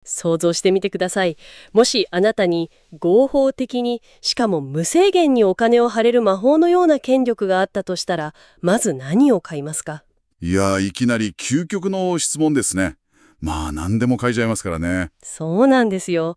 想像してみてください。もしあなたに合法的に、しかも無制限にお金を貼れる魔法のような権力があったとしたら、まず何を買いますか？いやー、いきなり究極の質問ですね。まあ、何でも買いちゃいますからね。そうなんですよ。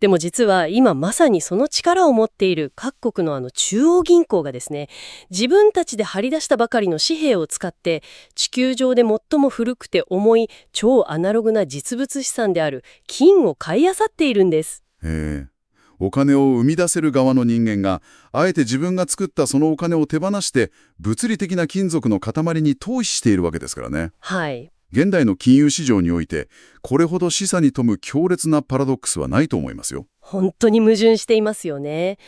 でも実は今まさにその力を持っている各国の中央銀行がですね、自分たちで張り出したばかりの紙幣を使って地球上で最も古くて重い超アナログな実物資産である金を買い漁っているんです。へえ。お金を生み出せる側の人間が、あえて自分が作ったそのお金を手放して、物理的な金属の塊に投資しているわけですからね。はい。現代の金融市場において、これほど示唆に富む強烈なパラドックスはないと思いますよ。本当に矛盾していますよね。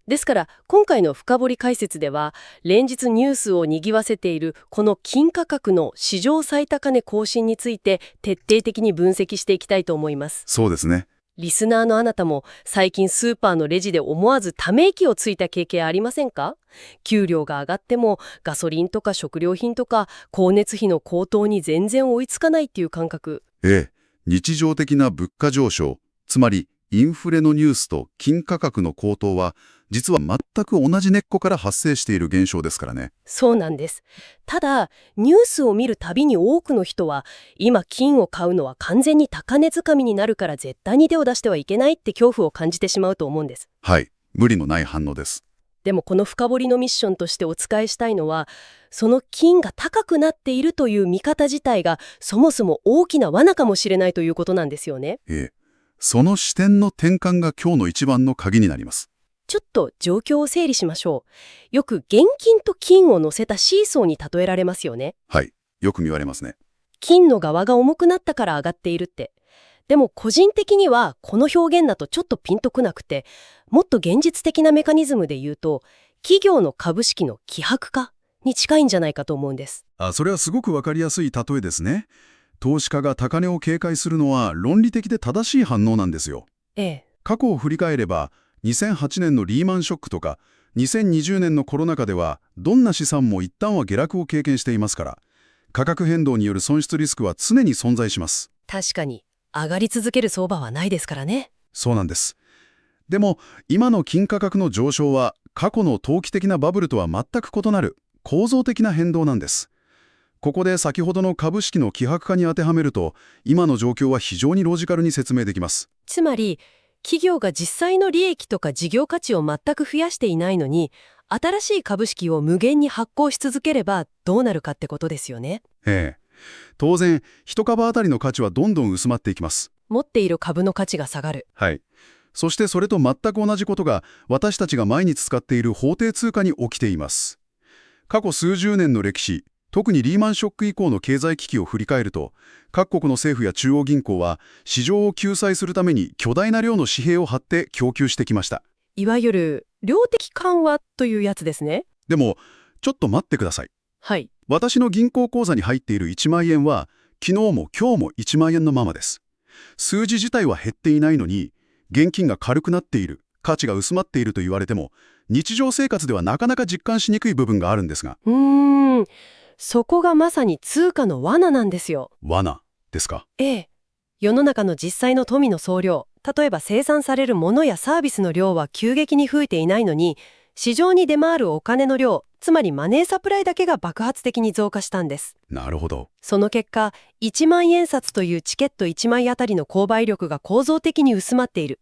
ですから今回の深掘り解説では、連日ニュースを賑わせているこの金価格の史上最高値更新について徹底的に分析していきたいと思います。そうですね。リスナーのあなたも最近スーパーのレジで思わずため息をついた経験ありませんか？給料が上がってもガソリンとか食料品とか光熱費の高騰に全然追いつかないっていう感覚。ええ。日常的な物価上昇、つまりインフレのニュースと金価格の高騰は、実は全く同じ根っこから発生している現象ですからね。そうなんです。ただニュースを見るたびに多くの人は、今金を買うのは完全に高値掴みになるから絶対に手を出してはいけないって恐怖を感じてしまうと思うんです。はい。無理のない反応です。でもこの深掘りのミッションとしてお伝えしたいのは、その金が高くなっているという見方自体がそもそも大きな罠かもしれないということなんですよね。ええ。その視点の転換が今日の一番の鍵になります。ちょっと状況を整理しましょう。よく現金と金を乗せたシーソーに例えられますよね。はい。よく見われますね。金の側が重くなったから上がっているって。でも個人的にはこの表現だとちょっとピンとこなくて、もっと現実的なメカニズムで言うと、企業の株式の希薄化に近いんじゃないかと思うんです。それはすごくわかりやすい例えですね。投資家が高値を警戒するのは論理的で正しい反応なんですよ。ええ。過去を振り返れば、2008年のリーマンショックとか、2020年のコロナ禍では、どんな資産も一旦は下落を経験していますから、価格変動による損失リスクは常に存在します。確かに上がり続ける相場はないですからね。そうなんです。でも、今の金価格の上昇は、過去の投機的なバブルとは全く異なる構造的な変動なんです。ここで先ほどの株式の希薄化に当てはめると、今の状況は非常にロジカルに説明できます。つまり企業が実際の利益とか事業価値を全く増やしていないのに、新しい株式を無限に発行し続ければどうなるかってことですよね。ええ。当然、一株当たりの価値はどんどん薄まっていきます。持っている株の価値が下がる。はい。そしてそれと全く同じことが、私たちが毎日使っている法定通貨に起きています。過去数十年の歴史、特にリーマンショック以降の経済危機を振り返ると、各国の政府や中央銀行は市場を救済するために巨大な量の紙幣を貼って供給してきました。いわゆる量的緩和というやつですね。でも、ちょっと待ってください。はい。私の銀行口座に入っている1万円は、昨日も今日も1万円のままです。数字自体は減っていないのに、現金が軽くなっている、価値が薄まっていると言われても、日常生活ではなかなか実感しにくい部分があるんですが。そこがまさに通貨の罠なんですよ。罠ですか？ええ。世の中の実際の富の総量、例えば生産されるものやサービスの量は急激に増えていないのに、市場に出回るお金の量、つまりマネーサプライだけが爆発的に増加したんです。なるほど。その結果、1万円札というチケット1枚あたりの購買力が構造的に薄まっている。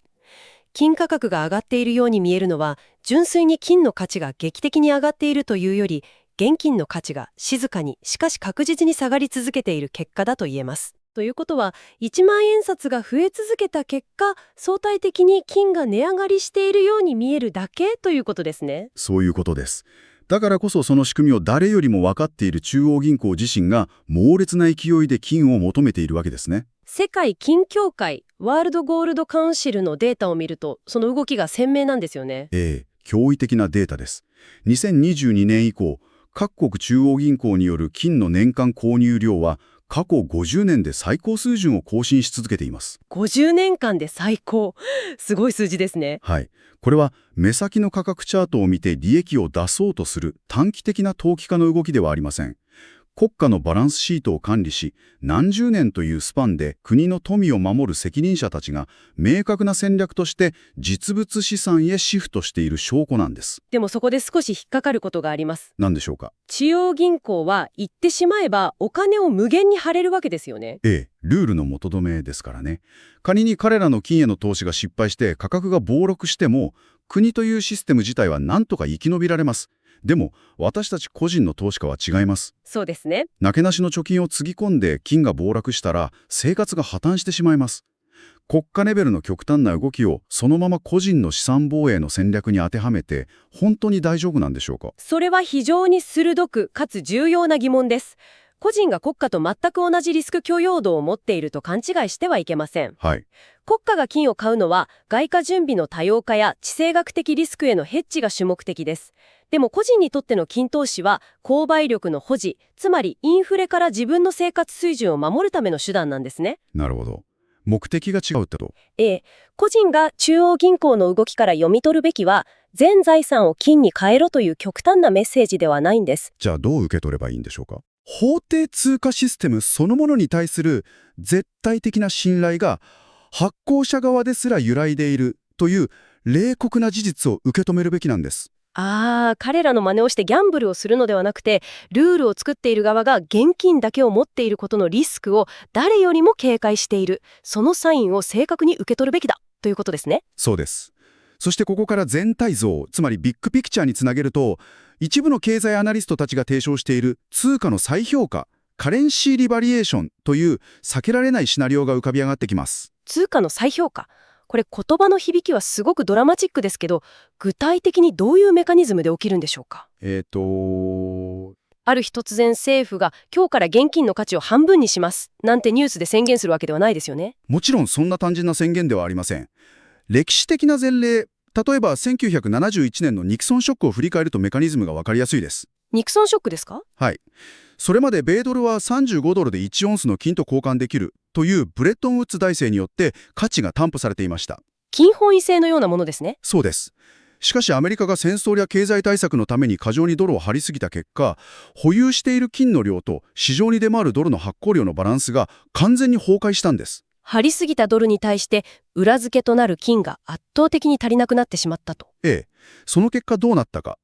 金価格が上がっているように見えるのは、純粋に金の価値が劇的に上がっているというより、現金の価値が静かにしかし確実に下がり続けている結果だと言えます。ということは、1万円札が増え続けた結果、相対的に金が値上がりしているように見えるだけということですね。そういうことです。だからこそその仕組みを誰よりも分かっている中央銀行自身が猛烈な勢いで金を求めているわけですね。世界金協会、ワールドゴールドカウンシルのデータを見ると、その動きが鮮明なんですよね。驚異的なデータです。2022年以降、各国中央銀行による金の年間購入量は過去50年で最高水準を更新し続けています。50年間で最高。すごい数字ですね。はい。これは目先の価格チャートを見て利益を出そうとする短期的な投機家の動きではありません。国家のバランスシートを管理し、何十年というスパンで国の富を守る責任者たちが明確な戦略として実物資産へシフトしている証拠なんです。でもそこで少し引っかかることがあります。何でしょうか。中央銀行は言ってしまえばお金を無限に張れるわけですよね。ええ、ルールの元止めですからね。仮に彼らの金への投資が失敗して価格が暴落しても、国というシステム自体は何とか生き延びられます。でも、私たち個人の投資家は違います。そうですね。なけなしの貯金をつぎ込んで金が暴落したら生活が破綻してしまいます。国家レベルの極端な動きをそのまま個人の資産防衛の戦略に当てはめて本当に大丈夫なんでしょうか。それは非常に鋭くかつ重要な疑問です。個人が国家と全く同じリスク許容度を持っていると勘違いしてはいけません。はい。国家が金を買うのは外貨準備の多様化や地政学的リスクへのヘッジが主目的です。でも個人にとっての金投資は購買力の保持、つまりインフレから自分の生活水準を守るための手段なんですね。なるほど。目的が違うってと。個人が中央銀行の動きから読み取るべきは全財産を金に変えろという極端なメッセージではないんです。じゃあどう受け取ればいいんでしょうか。法定通貨システムそのものに対する絶対的な信頼が発行者側ですら揺らいでいるという冷酷な事実を受け止めるべきなんです。彼らの真似をしてギャンブルをするのではなくて、ルールを作っている側が現金だけを持っていることのリスクを誰よりも警戒している。そのサインを正確に受け取るべきだということですね。そうです。そしてここから全体像、つまりビッグピクチャーにつなげると、一部の経済アナリストたちが提唱している通貨の再評価、カレンシーリバリエーションという避けられないシナリオが浮かび上がってきます。通貨の再評価。これ言葉の響きはすごくドラマチックですけど、具体的にどういうメカニズムで起きるんでしょうか。ある日突然政府が今日から現金の価値を半分にしますなんてニュースで宣言するわけではないですよね。もちろんそんな単純な宣言ではありません。歴史的な前例、例えば1971年のニクソンショックを振り返るとメカニズムが分かりやすいです。ニクソンショックですか？はい。それまで米ドルは35ドルで1オンスの金と交換できるというブレットンウッズ体制によって価値が担保されていました。金本位制のようなものですね。そうです。しかしアメリカが戦争や経済対策のために過剰にドルを張りすぎた結果、保有している金の量と市場に出回るドルの発行量のバランスが完全に崩壊したんです。張りすぎたドルに対して裏付けとなる金が圧倒的に足りなくなってしまったと。その結果どうなったか。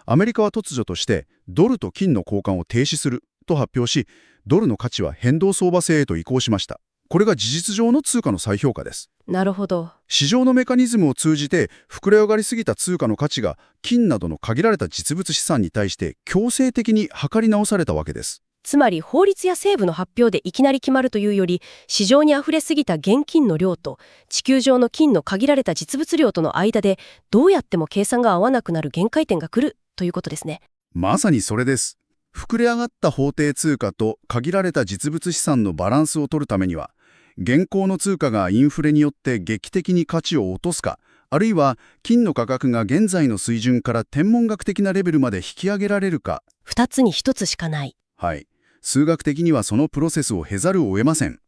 アメリカは突如としてドルと金の交換を停止すると発表し、ドルの価値は変動相場制へと移行しました。これが事実上の通貨の再評価です。なるほど。市場のメカニズムを通じて膨れ上がりすぎた通貨の価値が金などの限られた実物資産に対して強制的に測り直されたわけです。つまり法律や政府の発表でいきなり決まるというより、市場に溢れすぎた現金の量と地球上の金の限られた実物量との間でどうやっても計算が合わなくなる限界点が来るということですね。まさにそれです。膨れ上がった法定通貨と限られた実物資産のバランスを取るためには、現行の通貨がインフレによって劇的に価値を落とすか、あるいは金の価格が現在の水準から天文学的なレベルまで引き上げられるか。2つに1つしかない。はい。数学的にはそのプロセスを経ざるを得ません。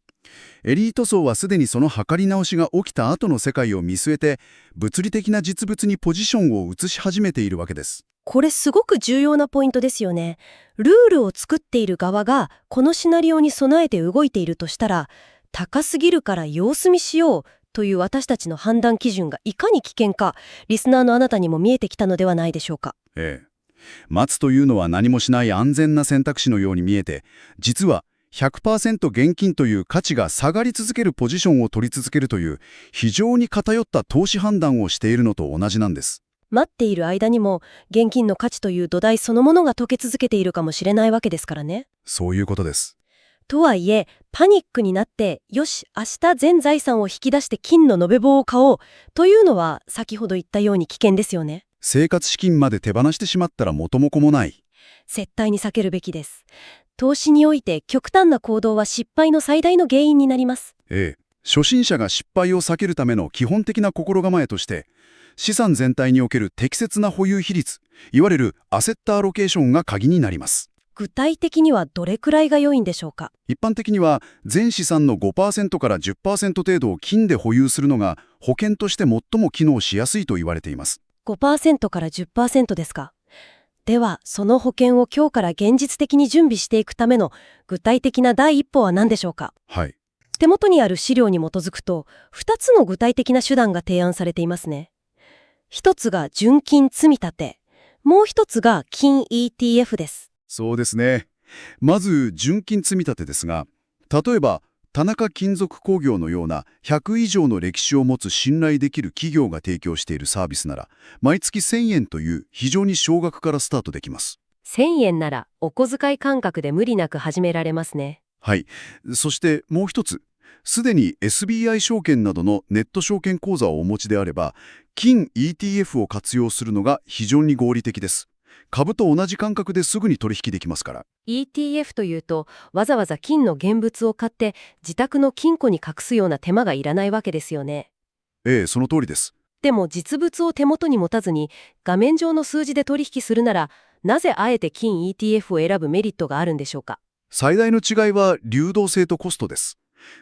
エリート層はすでにその測り直しが起きた後の世界を見据えて、物理的な実物にポジションを移し始めているわけです。これすごく重要なポイントですよね。ルールを作っている側がこのシナリオに備えて動いているとしたら、高すぎるから様子見しようという私たちの判断基準がいかに危険か、リスナーのあなたにも見えてきたのではないでしょうか。待つというのは何もしない安全な選択肢のように見えて、実は 100% 現金という価値が下がり続けるポジションを取り続けるという非常に偏った投資判断をしているのと同じなんです。待っている間にも現金の価値という土台そのものが溶け続けているかもしれないわけですからね。そういうことです。とはいえ、パニックになって、よし、明日全財産を引き出して金の延べ棒を買おうというのは先ほど言ったように危険ですよね。生活資金まで手放してしまったら元も子もない。絶対に避けるべきです。投資において極端な行動は失敗の最大の原因になります。初心者が失敗を避けるための基本的な心構えとして、資産全体における適切な保有比率、いわゆるアセットアロケーションが鍵になります。具体的にはどれくらいが良いんでしょうか。一般的には全資産の 5% から 10% 程度を金で保有するのが保険として最も機能しやすいと言われています。5% から 10% ですか。では、その保険を今日から現実的に準備していくための具体的な第一歩は何でしょうか？はい。手元にある資料に基づくと、2つの具体的な手段が提案されていますね。1つが純金積み立て、もう1つが金 ETF です。そうですね。まず、純金積み立てですが、例えば、田中金属工業のような100以上の歴史を持つ信頼できる企業が提供しているサービスなら、毎月1000円という非常に少額からスタートできます。1000円ならお小遣い感覚で無理なく始められますね。はい。そしてもう一つ。すでに SBI 証券などのネット証券口座をお持ちであれば、金 ETF を活用するのが非常に合理的です。株と同じ感覚ですぐに取引できますから。ETF というと、わざわざ金の現物を買って自宅の金庫に隠すような手間がいらないわけですよね。ええ、その通りです。でも実物を手元に持たずに画面上の数字で取引するなら、なぜあえて金 ETF を選ぶメリットがあるんでしょうか？最大の違いは流動性とコストです。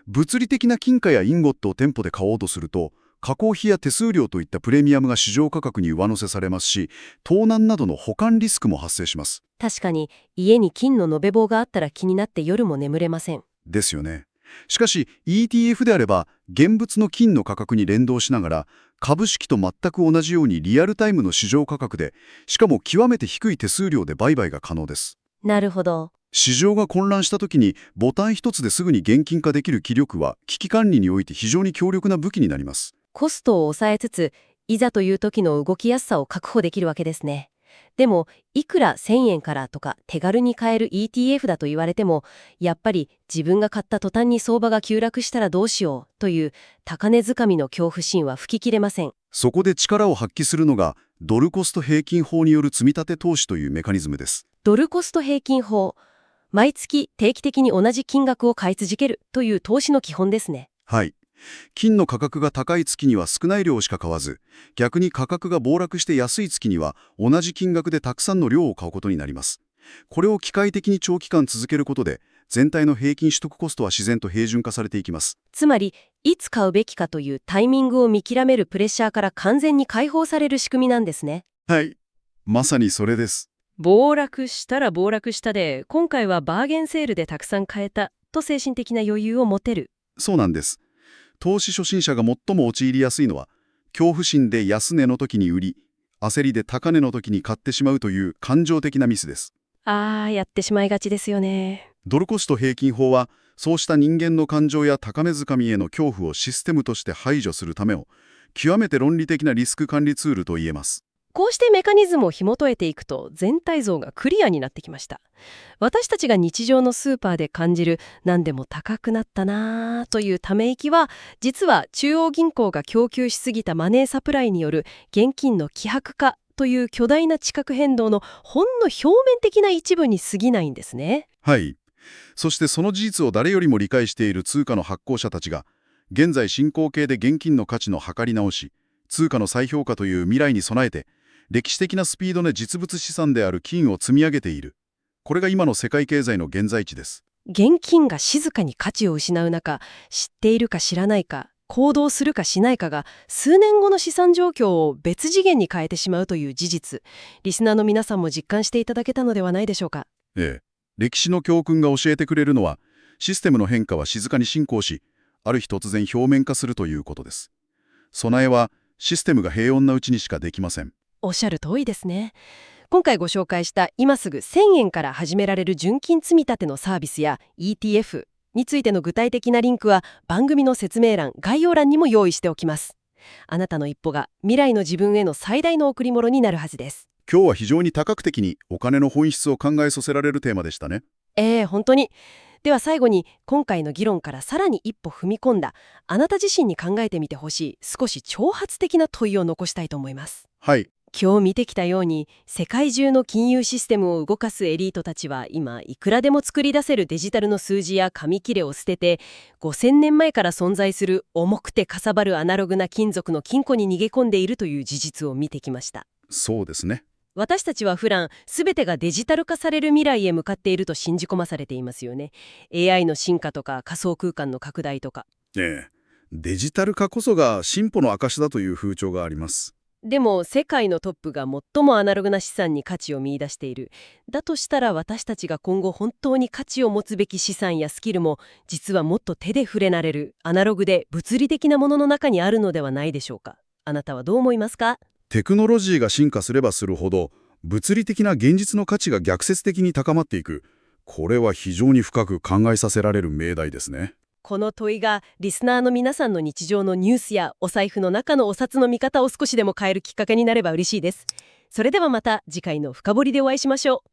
物理的な金貨やインゴットを店舗で買おうとすると、加工費や手数料といったプレミアムが市場価格に上乗せされますし、盗難などの保管リスクも発生します。確かに、家に金の延べ棒があったら気になって夜も眠れません。ですよね。しかし ETF であれば、現物の金の価格に連動しながら、株式と全く同じようにリアルタイムの市場価格で、しかも極めて低い手数料で売買が可能です。なるほど。市場が混乱した時にボタン一つですぐに現金化できる気力は危機管理において非常に強力な武器になります。コストを抑えつつ、いざという時の動きやすさを確保できるわけですね。でも、いくら1000円からとか手軽に買える ETF だと言われても、やっぱり自分が買った途端に相場が急落したらどうしようという高値掴みの恐怖心は吹き切れません。そこで力を発揮するのがドルコスト平均法による積み立て投資というメカニズムです。ドルコスト平均法。毎月定期的に同じ金額を買い続けるという投資の基本ですね。はい。金の価格が高い月には少ない量しか買わず、逆に価格が暴落して安い月には同じ金額でたくさんの量を買うことになります。これを機械的に長期間続けることで、全体の平均取得コストは自然と平準化されていきます。つまり、いつ買うべきかというタイミングを見極めるプレッシャーから完全に解放される仕組みなんですね。はい。まさにそれです。暴落したら暴落したで、今回はバーゲンセールでたくさん買えたと精神的な余裕を持てる。そうなんです。投資初心者が最も陥りやすいのは、恐怖心で安値の時に売り、焦りで高値の時に買ってしまうという感情的なミスです。やってしまいがちですよね。ドルコスト平均法は、そうした人間の感情や高値掴みへの恐怖をシステムとして排除するための、極めて論理的なリスク管理ツールと言えます。こうしてメカニズムを紐解いていくと全体像がクリアになってきました。私たちが日常のスーパーで感じる何でも高くなったなぁというため息は、実は中央銀行が供給しすぎたマネーサプライによる現金の希薄化という巨大な地殻変動のほんの表面的な一部に過ぎないんですね。はい。そしてその事実を誰よりも理解している通貨の発行者たちが、現在進行形で現金の価値の測り直し、通貨の再評価という未来に備えて、歴史的なスピードで実物資産である金を積み上げている。これが今の世界経済の現在地です。現金が静かに価値を失う中、知っているか知らないか、行動するかしないかが数年後の資産状況を別次元に変えてしまうという事実、リスナーの皆さんも実感していただけたのではないでしょうか。ええ。歴史の教訓が教えてくれるのは、システムの変化は静かに進行し、ある日突然表面化するということです。備えはシステムが平穏なうちにしかできません。おっしゃる通りですね。今回ご紹介した今すぐ1000円から始められる純金積み立てのサービスや ETF についての具体的なリンクは番組の説明欄、概要欄にも用意しておきます。あなたの一歩が未来の自分への最大の贈り物になるはずです。今日は非常に多角的にお金の本質を考えさせられるテーマでしたね。本当に。では最後に今回の議論からさらに一歩踏み込んだあなた自身に考えてみてほしい少し挑発的な問いを残したいと思います。はい。今日見てきたように世界中の金融システムを動かすエリートたちは今いくらでも作り出せるデジタルの数字や紙切れを捨てて5000年前から存在する重くてかさばるアナログな金属の金庫に逃げ込んでいるという事実を見てきました。そうですね。私たちは普段全てがデジタル化される未来へ向かっていると信じ込まされていますよね。 AI の進化とか仮想空間の拡大とか。ええ。デジタル化こそが進歩の証だという風潮があります。でも世界のトップが最もアナログな資産に価値を見出している。だとしたら私たちが今後本当に価値を持つべき資産やスキルも実はもっと手で触れられるアナログで物理的なものの中にあるのではないでしょうか。あなたはどう思いますか？テクノロジーが進化すればするほど、物理的な現実の価値が逆説的に高まっていく。これは非常に深く考えさせられる命題ですね。この問いがリスナーの皆さんの日常のニュースやお財布の中のお札の見方を少しでも変えるきっかけになれば嬉しいです。それではまた次回の深掘りでお会いしましょう。